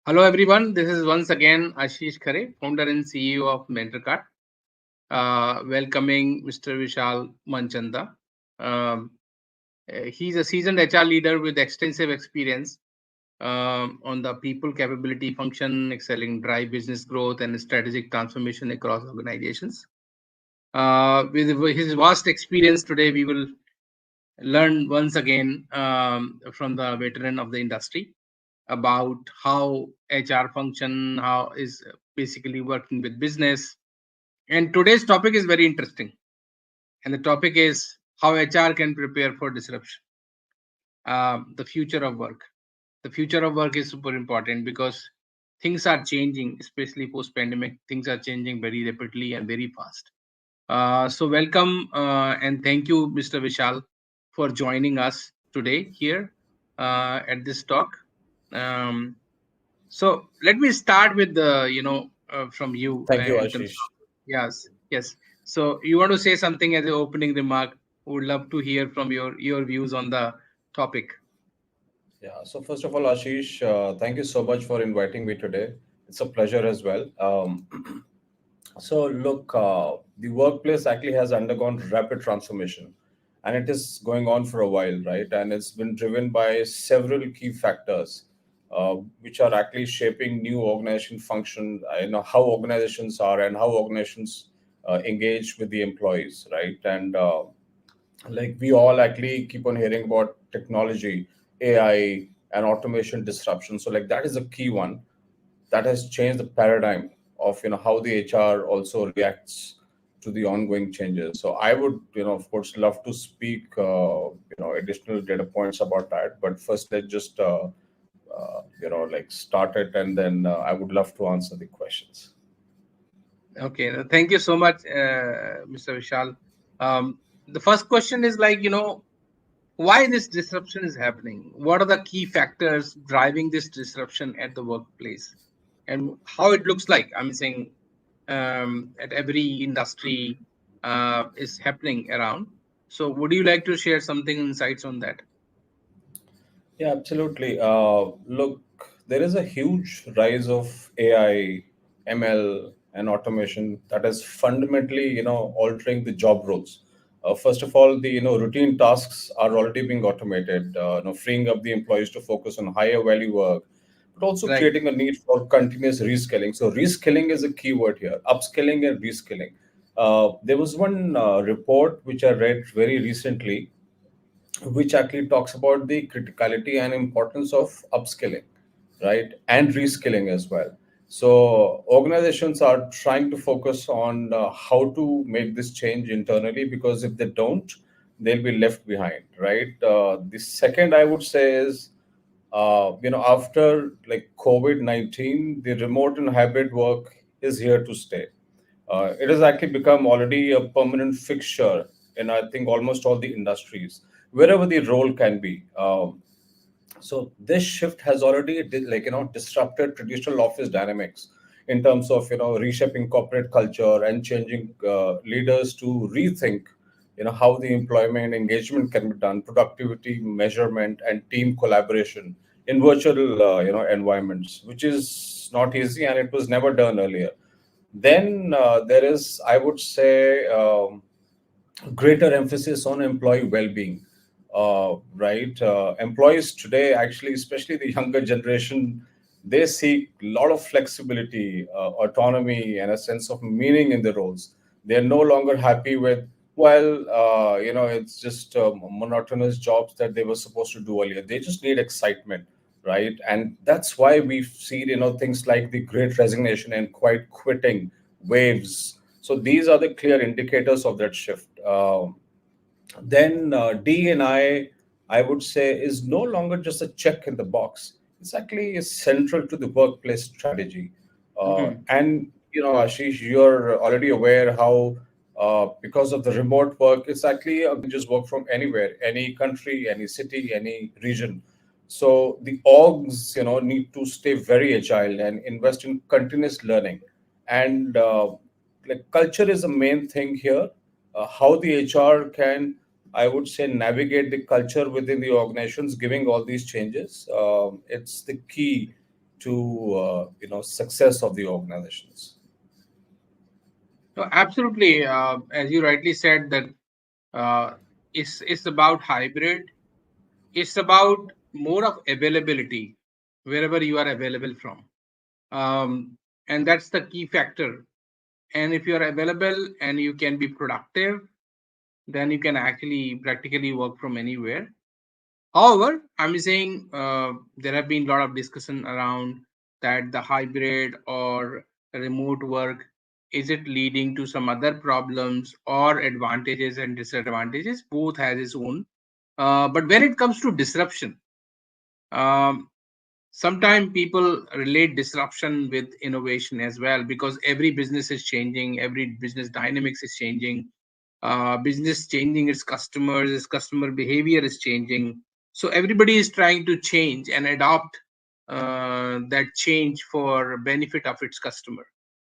Hello everyone, this is once again Ashish Khare, founder and CEO of MentorKart, welcoming Mr. Vishal Manchanda. Um, he's a seasoned HR leader with extensive experience on the people capability function, excelling drive business growth and strategic transformation across organizations. With his vast experience today, we will learn once again from the veteran of the industry about how HR function, how is basically working with business. And today's topic is very interesting. And the topic is how HR can prepare for disruption, the future of work. The future of work is super important because things are changing, especially post pandemic. Things are changing very rapidly and very fast. So, welcome and thank you, Mr. Vishal, for joining us today here at this talk. Um, So let me start with the, from you Thank you, in terms of, Ashish. yes, yes. So you want to say something as an opening remark? Would love to hear from your views on the topic. Yeah, so first of all, Ashish, thank you so much for inviting me today. It's a pleasure as well. The workplace actually has undergone rapid transformation, and it is going on for a while, right? And it's been driven by several key factors, which are actually shaping new organization function. How organizations are and how organizations engage with the employees, right? And like we all actually keep on hearing about technology, AI, and automation disruption. So like that is a key one that has changed the paradigm of how the HR also reacts to the ongoing changes. So I would of course love to speak additional data points about that. But first let's just like start it, and then I would love to answer the questions. Okay, thank you so much, Mr. Vishal. The first question is like, why this disruption is happening? What are the key factors driving this disruption at the workplace, and how it looks like? I'm saying at every industry is happening around. So, would you like to share something insights on that? Yeah, absolutely. Look, there is a huge rise of AI, ML, and automation that is fundamentally, altering the job roles. First of all, the routine tasks are already being automated, freeing up the employees to focus on higher value work, but also Right. creating a need for continuous reskilling. So reskilling is a key word here: upskilling and reskilling. There was one report which I read very recently, which actually talks about the criticality and importance of upskilling, right, and reskilling as well. So organizations are trying to focus on how to make this change internally, because if they don't, they'll be left behind, right? The second I would say is, after like COVID-19, the remote and hybrid work is here to stay. It has actually become already a permanent fixture in, I think, almost all the industries, wherever the role can be. So this shift has already disrupted traditional office dynamics in terms of reshaping corporate culture and changing leaders to rethink how the employment engagement can be done, productivity measurement and team collaboration in virtual environments, which is not easy and it was never done earlier. Then there is, I would say, greater emphasis on employee well-being. Right, employees today, actually, especially the younger generation, they seek a lot of flexibility, autonomy, and a sense of meaning in the roles. They're no longer happy with, it's just monotonous jobs that they were supposed to do earlier. They just need excitement, right? And that's why we've seen things like the great resignation and quiet quitting waves. So these are the clear indicators of that shift. Then D and I would say, is no longer just a check in the box. It's actually central to the workplace strategy. Mhm. And Ashish, you're already aware how, because of the remote work, it's actually just work from anywhere, any country, any city, any region. So the orgs, need to stay very agile and invest in continuous learning. And like culture is the main thing here. How the HR can, I would say, navigate the culture within the organizations, giving all these changes. It's the key to success of the organizations. So absolutely, as you rightly said, that uh, it's about hybrid. It's about more of availability wherever you are available from, and that's the key factor. And if you are available and you can be productive, then you can actually practically work from anywhere. However, I'm saying there have been a lot of discussion around that the hybrid or remote work, is it leading to some other problems or advantages and disadvantages? Both has its own. But when it comes to disruption, um, sometimes people relate disruption with innovation as well, because every business is changing, every business dynamics is changing, business changing its customers, its customer behavior is changing. So everybody is trying to change and adopt that change for benefit of its customer,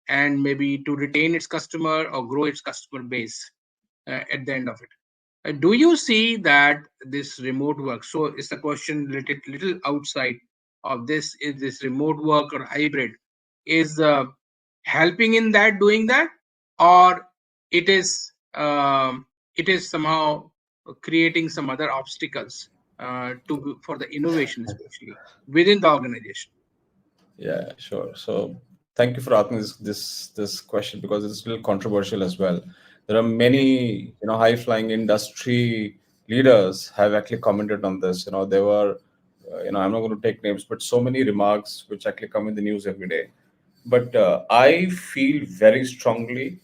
and maybe to retain its customer or grow its customer base at the end of it. Do you see that this remote work? So it's a question related little outside of this. Is this remote work or hybrid is helping in that doing that, or it is it is somehow creating some other obstacles for the innovation, especially within the organization? Yeah, sure. So thank you for asking this question, because it's a little controversial as well. There are many, high flying industry leaders have actually commented on this. There were, I'm not going to take names, but so many remarks which actually come in the news every day. But I feel very strongly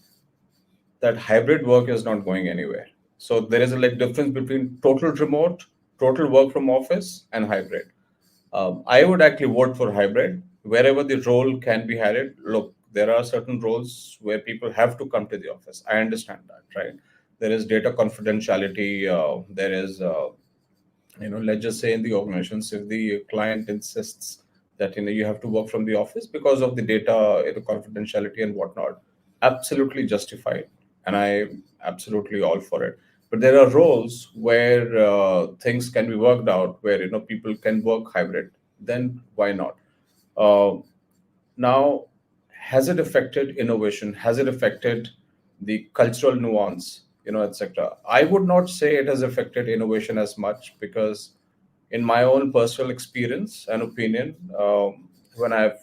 that hybrid work is not going anywhere. So there is a like difference between total remote, total work from office, and hybrid. I would actually vote for hybrid wherever the role can be had. Look, there are certain roles where people have to come to the office. I understand that, right? There is data confidentiality. There is let's just say in the organizations, if the client insists that you have to work from the office because of the data, confidentiality and whatnot, absolutely justified, and I absolutely all for it. But there are roles where things can be worked out, where people can work hybrid. Then why not? uh, Now, has it affected innovation? Has it affected the cultural nuance, etc.? I would not say it has affected innovation as much, because, in my own personal experience and opinion, when I've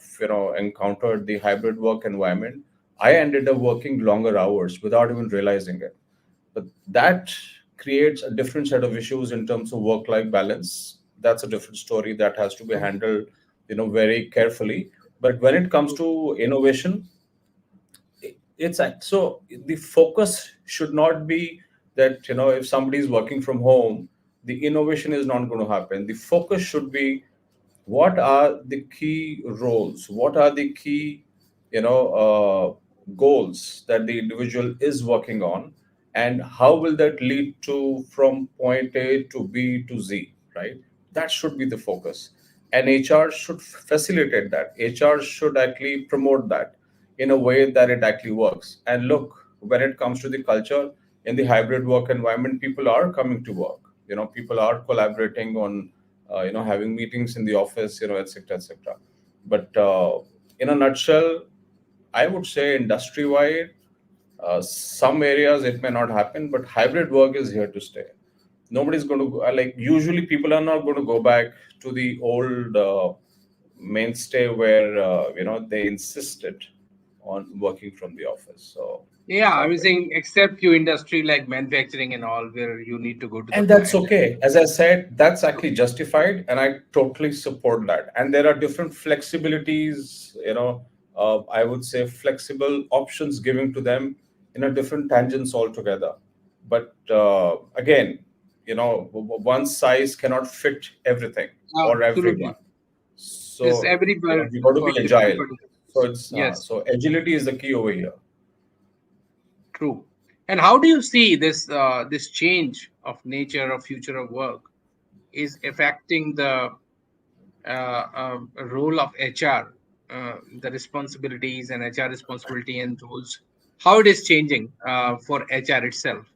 encountered the hybrid work environment, I ended up working longer hours without even realizing it. But that creates a different set of issues in terms of work-life balance. That's a different story that has to be handled, very carefully. But when it comes to innovation, so the focus should not be that if somebody is working from home, the innovation is not going to happen. The focus should be, what are the key roles, what are the key goals that the individual is working on, and how will that lead to from point A to B to Z, right? That should be the focus. And HR should facilitate that. HR should actually promote that in a way that it actually works. And look, when it comes to the culture in the hybrid work environment, people are coming to work. People are collaborating on having meetings in the office, etc., etc. But in a nutshell, I would say industry wide, some areas it may not happen, but hybrid work is here to stay. Nobody's going to go, like, usually people are not going to go back to the old mainstay where they insisted on working from the office. So Yeah, I was hybrid. saying, except few industry like manufacturing and all, where you need to go to the And that's client. okay. As I said, that's actually justified, and I totally support that. And there are different flexibilities, I would say flexible options given to them in a different tangents altogether. But again, one size cannot fit everything or everyone. Absolutely. It's So every bird we got to for be different agile. So particulars. it's Yes, so agility is the key over here. true. And how do you see this this change of nature of future of work is affecting the role of HR, the responsibilities and HR responsibility and roles? How it is changing for HR itself?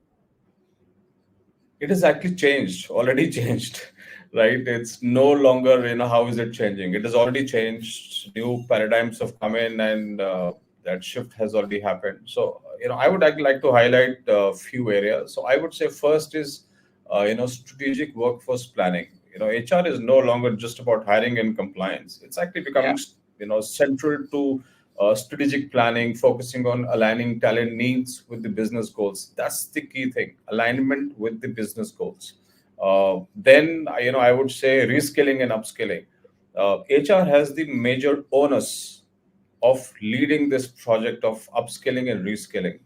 It has actually changed, already changed. right? It's no longer, how is it changing? It has already changed. New paradigms have come in, and that shift has already happened. So, I would like to highlight a few areas. So, I would say first is, strategic workforce planning. HR is no longer just about hiring and compliance. It's actually Yeah, becoming, central to strategic planning, focusing on aligning talent needs with the business goals. That's the key thing: alignment with the business goals. Then, I would say reskilling and upskilling. HR has the major onus of leading this project of upskilling and reskilling.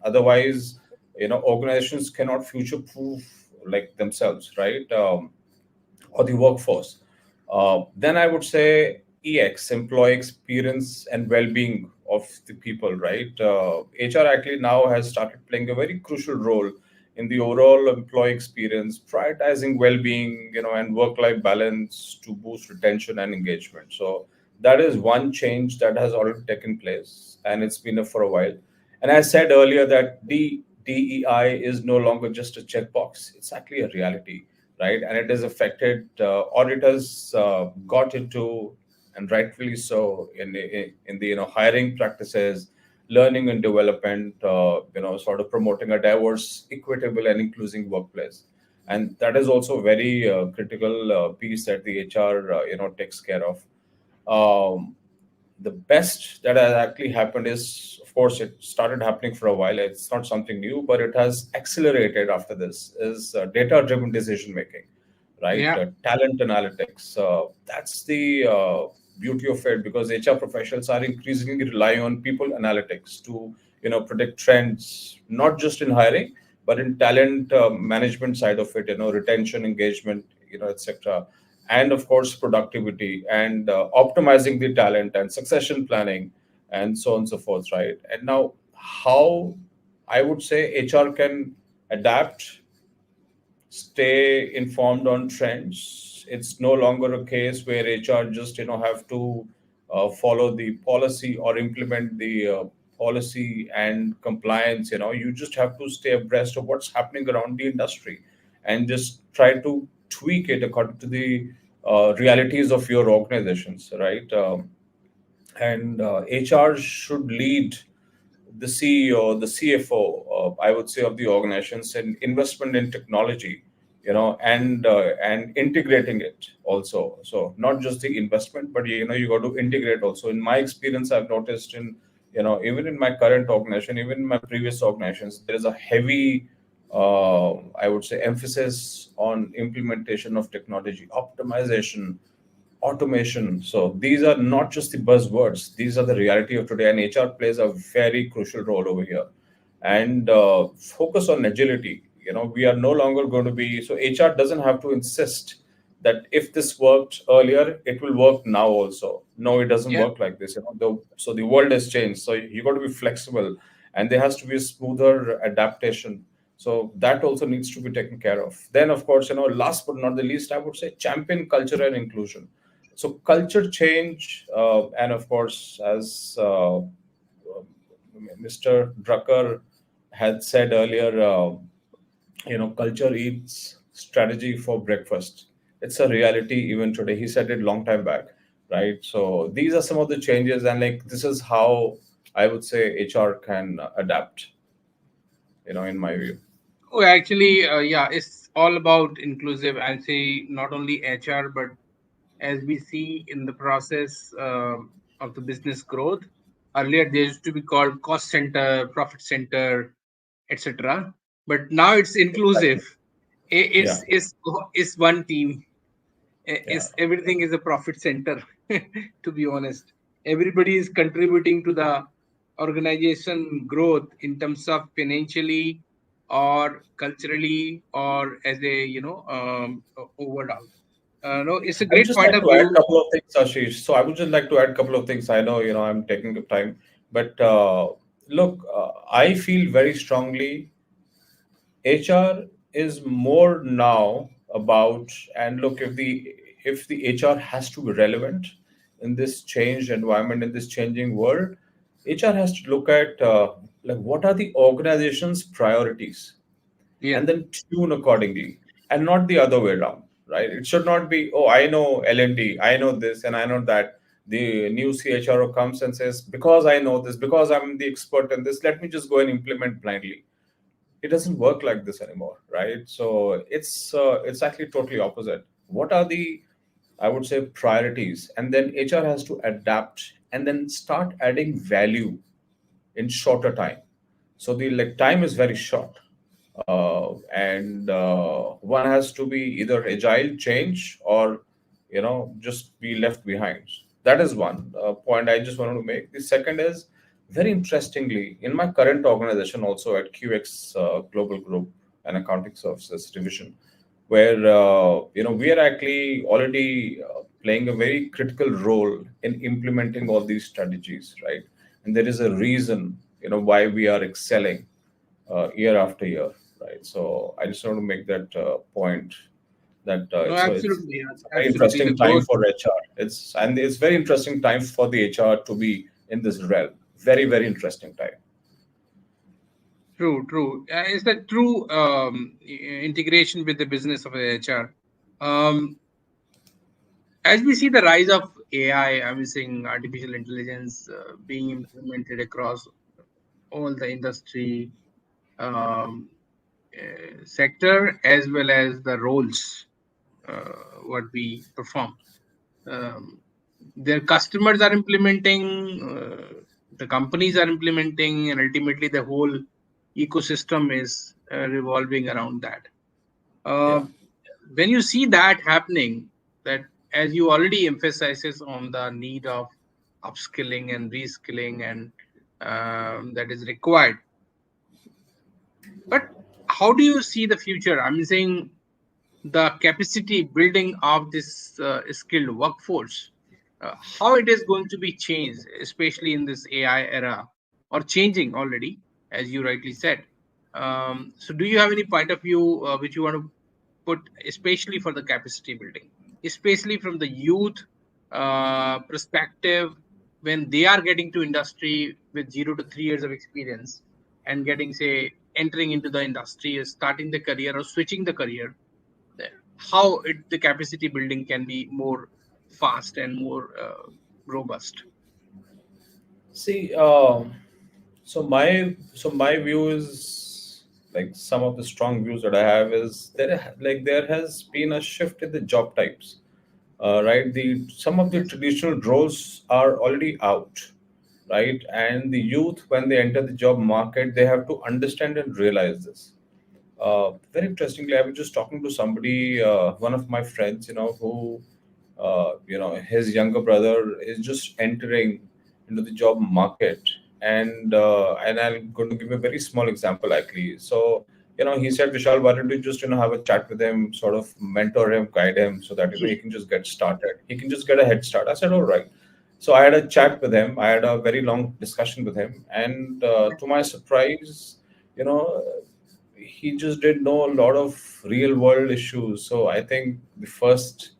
Otherwise, organizations cannot future proof like themselves, right? Or the workforce. Then I would say EX, employee experience and well-being of the people, right? HR actually now has started playing a very crucial role in the overall employee experience, prioritizing well-being, and work-life balance to boost retention and engagement. So that is one change that has already taken place, and it's been for a while. And I said earlier that the DEI is no longer just a checkbox; it's actually a reality, right? And it has affected, or it has got into, and rightfully so, in the hiring practices, learning and development, sort of promoting a diverse, equitable, and inclusive workplace. And that is also a very critical piece that the HR takes care of. Um, the best that has actually happened is, of course, it started happening for a while. It's not something new, but it has accelerated after this. Is data driven decision making, right? yeah, Talent analytics. That's the beauty of it, because HR professionals are increasingly relying on people analytics to predict trends, not just in hiring, but in talent management side of it. Retention, engagement, etc. And of course productivity, and optimizing the talent and succession planning, and so on and so forth, right? And now, how I would say HR can adapt, stay informed on trends. It's no longer a case where HR just have to follow the policy or implement the policy and compliance. You just have to stay abreast of what's happening around the industry, and just try to tweak it according to the realities of your organizations, right? And HR should lead the CEO, the CFO, I would say, of the organizations, and investment in technology, and integrating it also. So not just the investment, but you got to integrate also. In my experience, I've noticed in, even in my current organization, even in my previous organizations, there is a heavy, I would say, emphasis on implementation of technology, optimization, automation. So these are not just the buzzwords; these are the reality of today, and HR plays a very crucial role over here. And focus on agility. We are no longer going to be, so HR doesn't have to insist that if this worked earlier, it will work now also. No, it doesn't yeah, work like this. So the world has changed. So you got to be flexible, and there has to be a smoother adaptation. So that also needs to be taken care of. Then, of course, last but not the least, I would say champion culture and inclusion. So culture change, and of course, as Mr. Drucker had said earlier, culture eats strategy for breakfast. It's a reality even today. He said it long time back, right? So these are some of the changes, and like this is how I would say HR can adapt. In my view. oh, actually, yeah, it's all about inclusive and say not only HR, but as we see in the process of the business growth. Earlier, they used to be called cost center, profit center, etc. But now it's inclusive. Exactly. Yeah. It's one team. Yeah. Is everything is a profit center. To be honest, everybody is contributing to the organization growth in terms of financially or culturally or as a overall. No, it's a I would great just point like of to add view. a couple of things, Ashish. So I would just like to add a couple of things. I know, I'm taking the time, but look, I feel very strongly HR is more now about, and look, if the HR has to be relevant in this changed environment, in this changing world, HR has to look at like what are the organization's priorities, Yeah, and then tune accordingly, and not the other way around. right? It should not be, oh, I know L&D, I know this, and I know that. The new CHRO comes and says, because I know this, because I'm the expert in this, let me just go and implement blindly. It doesn't work like this anymore, right? So it's actually totally opposite. What are the, I would say, priorities, and then HR has to adapt and then start adding value in shorter time. So the like time is very short, and one has to be either agile, change, or just be left behind. That is one point I just wanted to make. The second is, very interestingly, in my current organization, also at QX Global Group and Accounting Services Division, where we are actually already playing a very critical role in implementing all these strategies, right? And there is a reason why we are excelling year after year, right? So I just want to make that point, that No, absolutely, it's a very absolutely. The interesting time growth. for HR. It's very interesting time for the HR to be in this realm. Very, very interesting time. True, true. It's the true integration with the business of HR. Um, as we see the rise of AI, I'm saying artificial intelligence being implemented across all the industry um, sector as well as the roles what we perform. Um, their customers are implementing, the companies are implementing, and ultimately the whole ecosystem is revolving around that. Yeah. Um when you see that happening, that as you already emphasizes on the need of upskilling and reskilling and that is required, but how do you see the future? I'm saying the capacity building of this skilled workforce, how it is going to be changed, especially in this AI era, or changing already, as you rightly said. So, do you have any point of view which you want to put, especially for the capacity building, especially from the youth perspective, when they are getting to industry with 0 to 3 years of experience and getting, say, entering into the industry, starting the career or switching the career, how the capacity building can be more fast and more robust. See, my view is, like, some of the strong views that I have is there has been a shift in the job types, right? The Some of the Yes. traditional roles are already out, right? And the youth, when they enter the job market, they have to understand and realize this. Very interestingly, I was just talking to somebody, one of my friends, who, his younger brother is just entering into the job market, and I'm going to give a very small example, actually. So, he said, Vishal, why don't you just have a chat with him, sort of mentor him, guide him, so that he can just get started. He can just get a head start. I said, all right. So I had a chat with him. I had a very long discussion with him, and to my surprise, you know he just did know a lot of real world issues. So I think the first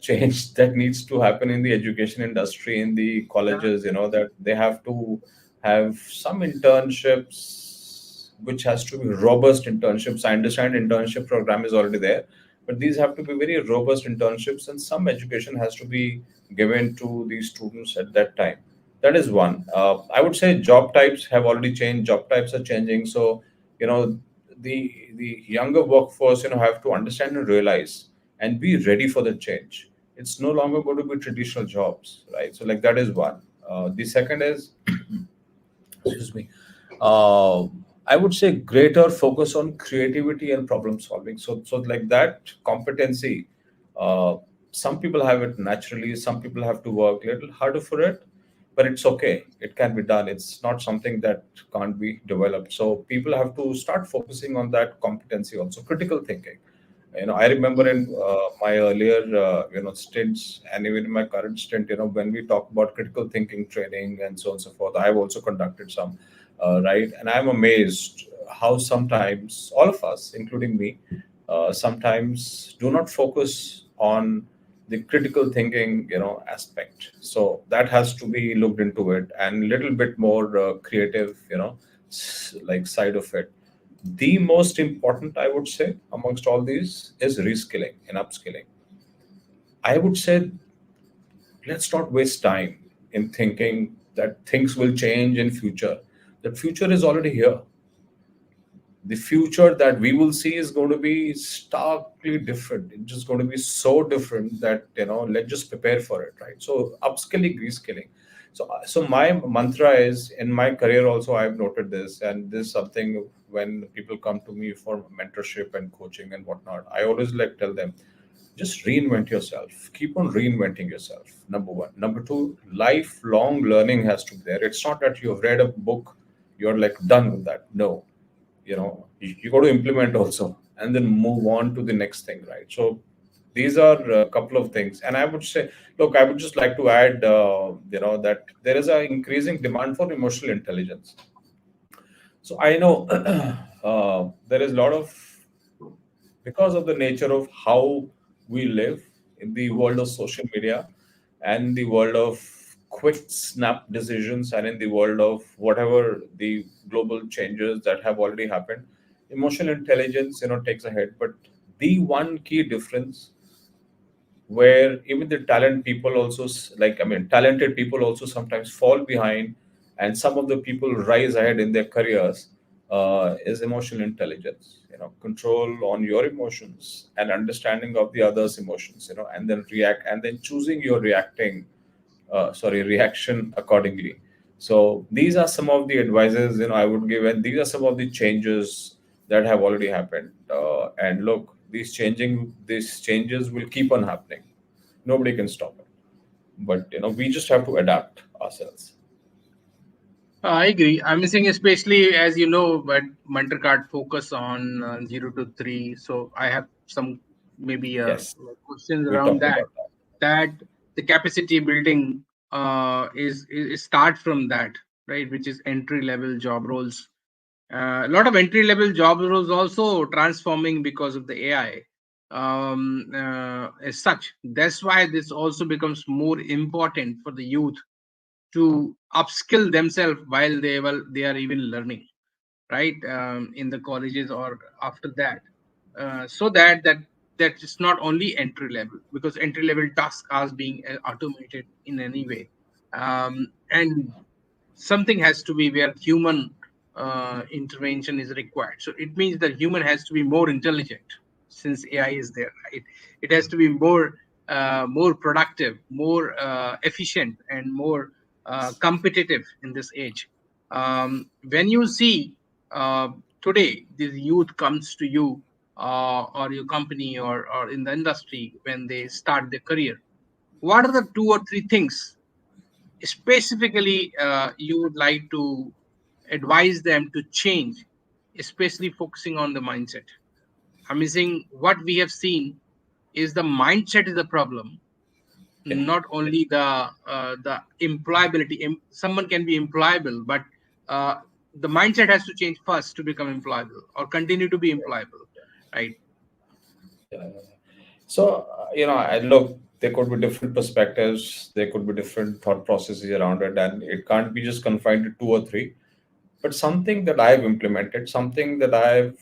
change that needs to happen in the education industry, in the colleges, that they have to have some internships, which has to be robust internships. I understand internship program is already there, but these have to be very robust internships, and some education has to be given to these students at that time. That is one. I would say job types have already changed. Job types are changing. So, you know, the younger workforce, have to understand and realize and be ready for the change. It's no longer going to be traditional jobs, right? So, like, that is one. The second is, excuse me, uh, I would say greater focus on creativity and problem solving. So like that competency, uh, some people have it naturally, some people have to work a little harder for it, but it's okay. It can be done. It's not something that can't be developed. So people have to start focusing on that competency also, critical thinking. I remember in my earlier stints, and even in my current stint, when we talk about critical thinking training and so on and so forth, I've also conducted some, right? And I'm amazed how sometimes all of us, including me, sometimes do not focus on the critical thinking aspect. So that has to be looked into it, and little bit more creative, like, side of it. The most important, I would say, amongst all these is reskilling and upskilling. I would say let's not waste time in thinking that things will change in future. The future is already here. The future that we will see is going to be starkly different. It's just going to be so different that, let's just prepare for it, right? So upskilling, reskilling. So my mantra is, in my career also I've noted this, and this is something when people come to me for mentorship and coaching and whatnot, I always like tell them, just reinvent yourself. Keep on reinventing yourself. Number one. Number two, lifelong learning has to be there. It's not that you've read a book, you're like done with that. No, you got to implement also, and then move on to the next thing, right? So these are a couple of things, and I would say, look, I would just like to add, that there is an increasing demand for emotional intelligence. So I know there is a lot of, because of the nature of how we live in the world of social media and the world of quick snap decisions, and in the world of whatever the global changes that have already happened, emotional intelligence takes a hit. But the one key difference, where even the talent people also talented people also sometimes fall behind, and some of the people rise ahead in their careers, is emotional intelligence. Control on your emotions and understanding of the other's emotions, and then react, and then choosing your reaction accordingly. So these are some of the advices I would give, and these are some of the changes that have already happened. And look, these changes will keep on happening. Nobody can stop it, but we just have to adapt ourselves. I agree. I'm missing, especially as you know, but MentorKart focus on 0 to 3. So I have some maybe Yes, questions we around talked that. about that. That the capacity building is start from that, right? Which is entry level job roles. A lot of entry level job roles also transforming because of the AI. As such, that's why this also becomes more important for the youth to upskill themselves while they are even learning, right? In the colleges or after that, so that it's not only entry level, because entry level tasks are being automated in any way, and something has to be where human intervention is required. So it means that human has to be more intelligent, since AI is there, right? It has to be more productive, more efficient, and more competitive in this age. When you see uh, today this youth comes to you, or your company, or in the industry, when they start their career, what are the 2 or 3 things specifically you would like to advise them to change, especially focusing on the mindset? I'm missing what we have seen is the mindset is the problem, Yeah, not only the employability. Someone can be employable, but uh, the mindset has to change first to become employable or continue to be employable, right? yeah. So, I look, there could be different perspectives, there could be different thought processes around it, and it can't be just confined to two or three. But something that I've implemented, something that I've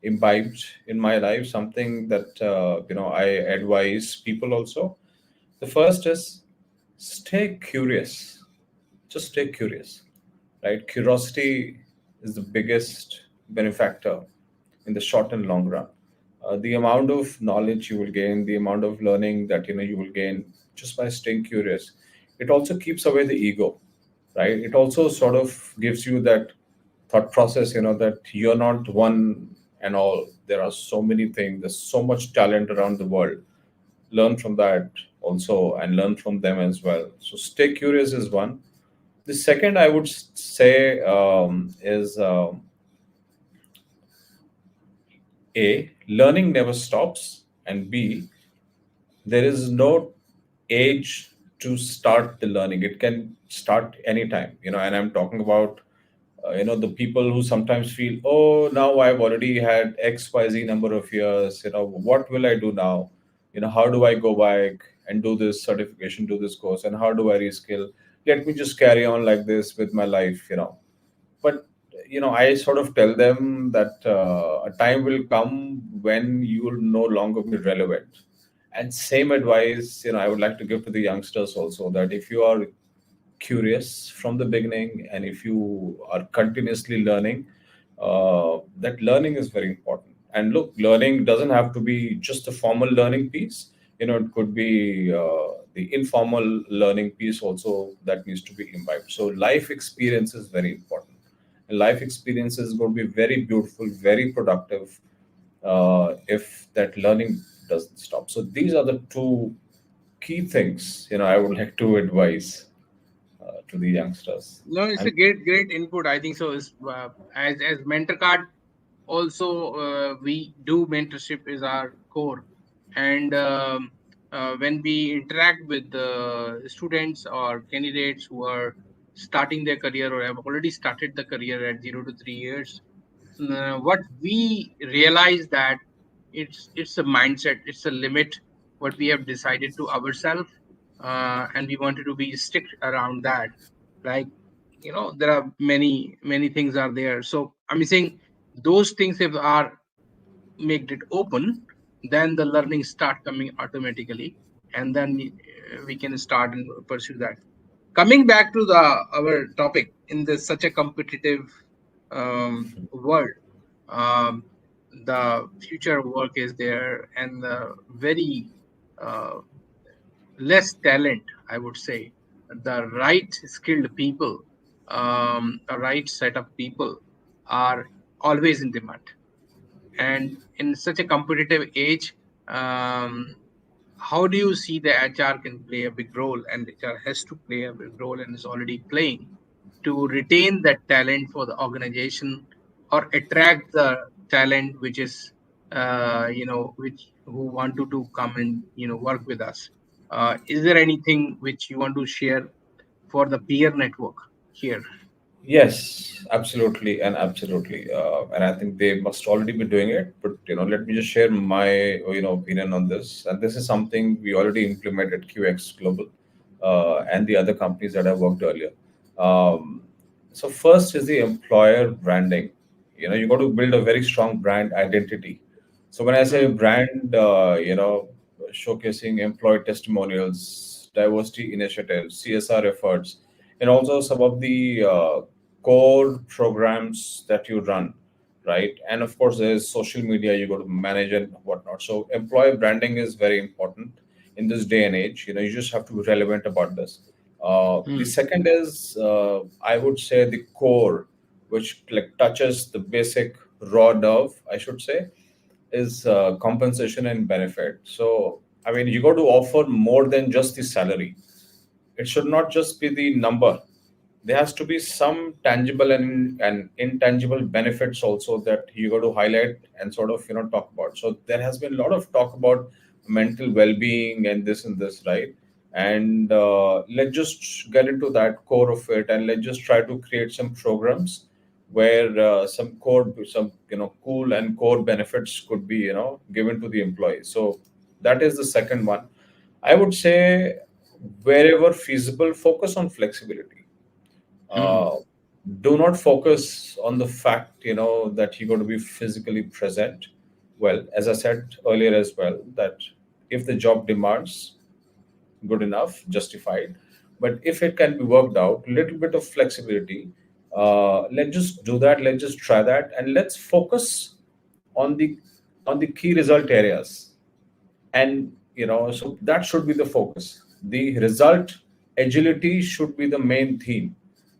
imbibed in my life, something that I advise people also. The first is, stay curious. Just stay curious, right? Curiosity is the biggest benefactor in the short and long run. The amount of knowledge you will gain, the amount of learning that you will gain just by staying curious, it also keeps away the ego, right? It also sort of gives you that thought process, that you're not one and all. There are so many things. There's so much talent around the world. Learn from that also, and learn from them as well. So stay curious is one. The second I would say is, A, learning never stops, and B, there is no age to start the learning. It can start anytime, and I'm talking about, the people who sometimes feel, oh, now I've already had XYZ number of years, what will I do now? How do I go back and do this certification, do this course, and how do I reskill? Let me just carry on like this with my life. But I sort of tell them that a time will come when you will no longer be relevant. And same advice, I would like to give to the youngsters also, that if you are curious from the beginning and if you are continuously learning, that learning is very important. And look, learning doesn't have to be just a formal learning piece. It could be the informal learning piece also that needs to be imbibed. So life experience is very important. And life experience is going to be very beautiful, very productive, if that learning doesn't stop. So these are the two key things I would like to advise to the youngsters. No, it's a And great input. I think so. Is as MentorKart also, we do mentorship is our core, and when we interact with the students or candidates who are starting their career or have already started the career at 0 to 3 years, what we realize that it's a mindset, it's a limit what we have decided to ourselves, and we wanted to be strict around that. Like, there are many things are there. So I'm saying those things, if are make it open, then the learning start coming automatically, and then we can start and pursue that. Coming back to the our topic in this such a competitive world, um, the future work is there, and the very uh, less talent, I would say. The right skilled people, a right set of people are always in demand. And in such a competitive age, um, how do you see the HR can play a big role, and HR has to play a big role and is already playing to retain that talent for the organization, or attract the talent which is, which who want to come and work with us? Is there anything which you want to share for the peer network here? yes, absolutely and absolutely. And I think they must already be doing it. But let me just share my opinion on this. And this is something we already implemented QX Global, and the other companies that I worked earlier. Um, so first is the employer branding. You got to build a very strong brand identity. So when I say Hmm. brand, showcasing employee testimonials, diversity initiatives, CSR efforts, and also some of the core programs that you run, right? And of course, there's social media you got to manage and whatnot. So employer branding is very important in this day and age. You just have to be relevant about this. The Hmm. second is, I would say, the core, which like touches the basic raw nerve, I should say, is compensation and benefit. So, I mean, you got to offer more than just the salary. It should not just be the number. There has to be some tangible and intangible benefits also that you got to highlight and sort of talk about. So there has been a lot of talk about mental well-being and this, right? And let's just get into that core of it, and let's just try to create some programs where some cool and core benefits could be given to the employees. So that is the second one. I would say, wherever feasible, focus on flexibility. Hmm. uh, do not focus on the fact that you're going to be physically present. Well, as I said earlier as well, that if the job demands, good enough, justified. But if it can be worked out, little bit of flexibility, let's just do that, let's just try that, and let's focus on the key result areas. And so that should be the focus. The result agility should be the main theme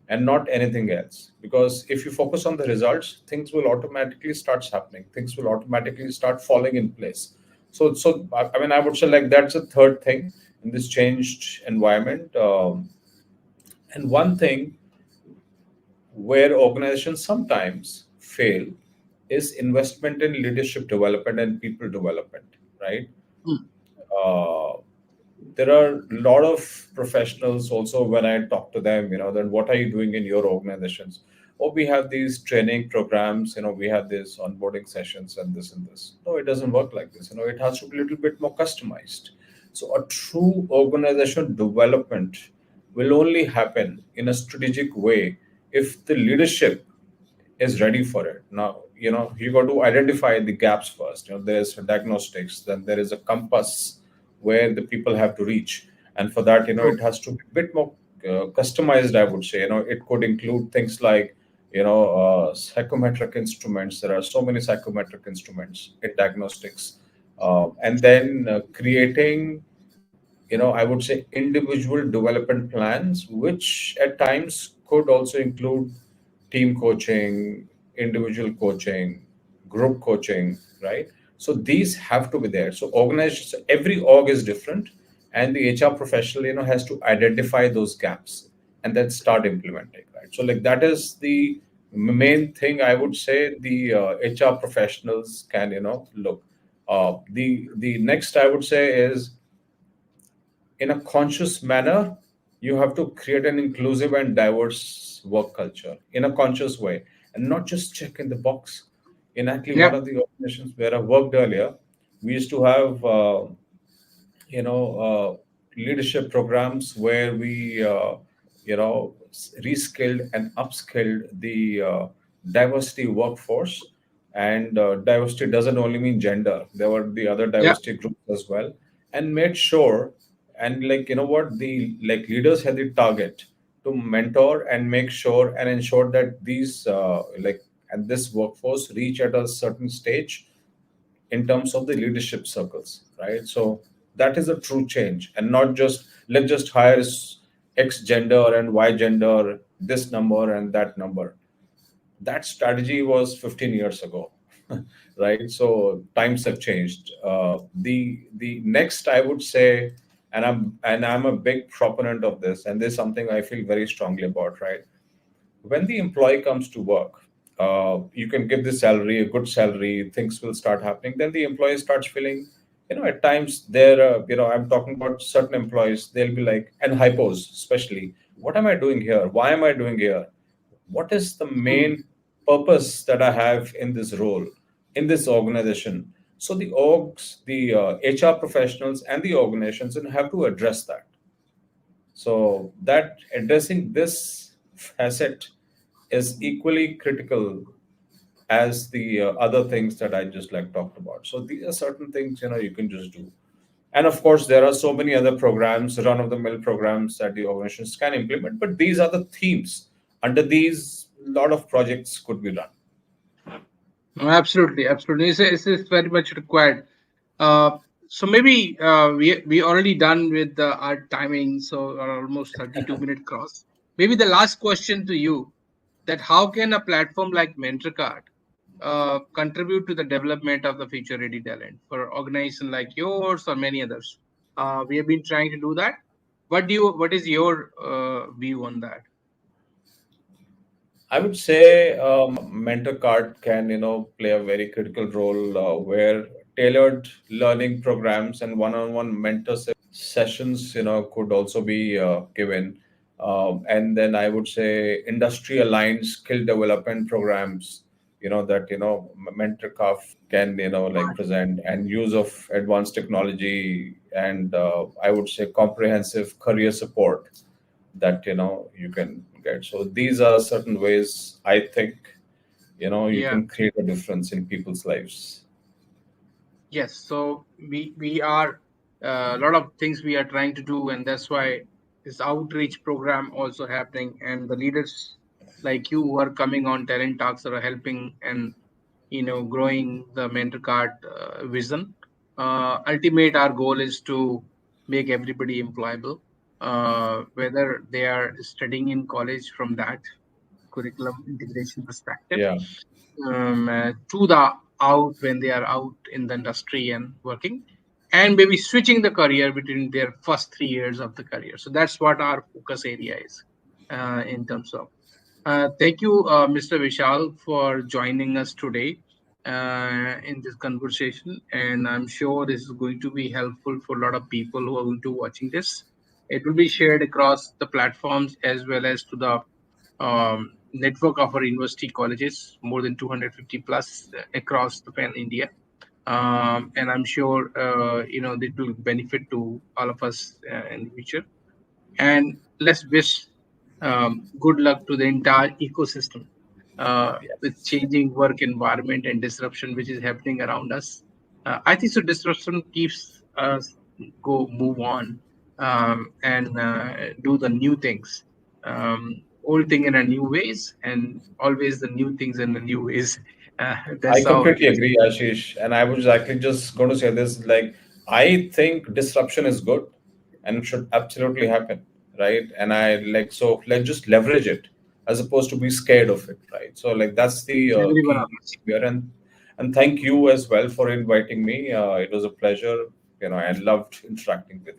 and not anything else, because if you focus on the results, things will automatically start happening, things will automatically start falling in place. So I mean, I would say, like, that's the third thing in this changed environment. And one thing where organizations sometimes fail is investment in leadership development and people development, right? Hmm. uh, there are a lot of professionals also, when I talk to them, then what are you doing in your organizations? Oh, we have these training programs, we have these onboarding sessions and this. No, it doesn't work like this. It has to be a little bit more customized. So a true organization development will only happen in a strategic way if the leadership is ready for it. Now, you got to identify the gaps first. There's diagnostics, then there is a compass where the people have to reach. And for that, True. it has to be a bit more customized, I would say. It could include things like, psychometric instruments. There are so many psychometric instruments in diagnostics. And then creating, I would say, individual development plans, which at times could also include team coaching, individual coaching, group coaching, right? So these have to be there. So organizations, every org is different, and the HR professional, has to identify those gaps and then start implementing, right? So like that is the main thing I would say the HR professionals can, look. The next I would say is, in a conscious manner, you have to create an inclusive and diverse work culture in a conscious way, and not just check in the box. In actually Yeah. one of the organizations where I worked earlier, we used to have leadership programs where we reskilled and upskilled the diversity workforce. And diversity doesn't only mean gender, there were the other Yeah. diversity groups as well. And made sure, and like, what the like leaders had the target to mentor and make sure and ensure that these and this workforce reach at a certain stage in terms of the leadership circles, right? So that is a true change, and not just let's just hire X gender and Y gender, this number and that number. That strategy was 15 years ago, right? So times have changed. The next I would say, and I'm a big proponent of this, and this is something I feel very strongly about, right? When the employee comes to work, you can give the salary, a good salary, things will start happening. Then the employee starts feeling, at times I'm talking about certain employees, they'll be like, and hypos especially, what am I doing here? Why am I doing here? What is the Hmm. main purpose that I have in this role, in this organization? So the orgs, the HR professionals and the organizations have to address that. So that addressing this facet is equally critical as the other things that I just like talked about. So these are certain things you can just do. And of course, there are so many other programs, run-of-the-mill programs that the organizations can implement. But these are the themes. Under these, a lot of projects could be done. Absolutely, absolutely. It's very much required. Uh, so maybe we already done with our timing, so almost 32-minute cross. Maybe the last question to you, that how can a platform like MentorKart contribute to the development of the future ready talent for organization like yours or many others? We have been trying to do that. What is your view on that? I would say mentor card can play a very critical role where tailored learning programs and one-on-one mentorship sessions could also be given. And then I would say industry aligned skill development programs that MentorCraft can like present, and use of advanced technology, and I would say comprehensive career support that you can get. So these are certain ways I think you Yeah. can create a difference in people's lives. Yes, so we are a lot of things we are trying to do, and that's why this outreach program also happening, and the leaders like you who are coming on talent talks are helping and growing the mentor card vision. Ultimate our goal is to make everybody employable, whether they are studying in college from that curriculum integration perspective, Yeah, to the out when they are out in the industry and working, and maybe switching the career between their first 3 years of the career. So that's what our focus area is in terms of. Thank you, Mr. Vishal, for joining us today in this conversation. And I'm sure this is going to be helpful for a lot of people who are going to watching this. It will be shared across the platforms as well as to the network of our university colleges, more than 250 plus across the pan India. And I'm sure it will benefit to all of us in the future. And let's wish good luck to the entire ecosystem with Yes. changing work environment and disruption which is happening around us. I think so. Disruption keeps us move on, and do the new things, old thing in a new ways, and always the new things in the new ways. I That's how it completely is. agree, Ashish. And I was actually just going to say this, like, I think disruption is good and it should absolutely happen, right? And I like, so let's just leverage it as opposed to be scared of it, right? So, like, that's the Everyone key of us. here. And thank you as well for inviting me. It was a pleasure. I loved interacting with you.